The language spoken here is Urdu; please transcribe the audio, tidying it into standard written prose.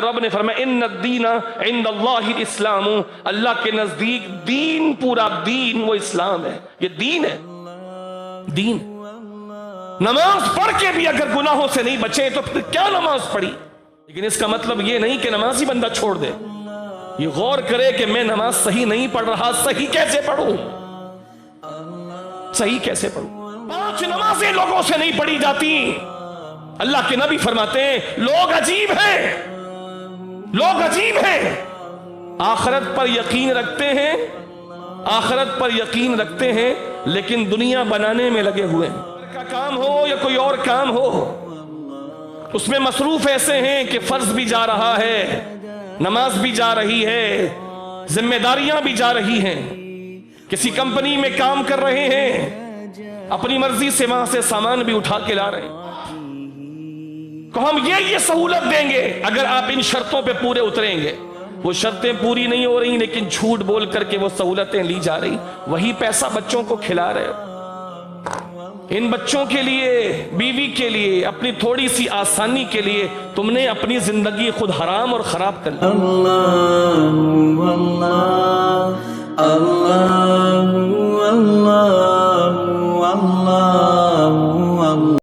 رب نے فرمایا ان الدین عند اللہ الاسلام، اللہ کے نزدیک دین، پورا دین وہ اسلام ہے. یہ دین ہے، دین. نماز پڑھ کے بھی اگر گناہوں سے نہیں بچے تو پھر کیا نماز پڑھی؟ لیکن اس کا مطلب یہ نہیں کہ نماز ہی بندہ چھوڑ دے. یہ غور کرے کہ میں نماز صحیح نہیں پڑھ رہا، صحیح کیسے پڑھوں، صحیح کیسے پڑھوں. 5 نمازیں لوگوں سے نہیں پڑھی جاتی. اللہ کے نبی فرماتے ہیں لوگ عجیب ہیں، لوگ عجیب ہیں، آخرت پر یقین رکھتے ہیں، آخرت پر یقین رکھتے ہیں لیکن دنیا بنانے میں لگے ہوئے ہیں. کا کام ہو یا کوئی اور کام ہو، اس میں مصروف ایسے ہیں کہ فرض بھی جا رہا ہے، نماز بھی جا رہی ہے، ذمہ داریاں بھی جا رہی ہیں. کسی کمپنی میں کام کر رہے ہیں، اپنی مرضی سے وہاں سے سامان بھی اٹھا کے لا رہے ہیں. تو ہم یہ سہولت دیں گے اگر آپ ان شرطوں پہ پورے اتریں گے. وہ شرطیں پوری نہیں ہو رہی لیکن جھوٹ بول کر کے وہ سہولتیں لی جا رہی. وہی پیسہ بچوں کو کھلا رہے ہو. ان بچوں کے لیے، بیوی کے لیے، اپنی تھوڑی سی آسانی کے لیے تم نے اپنی زندگی خود حرام اور خراب کر لی.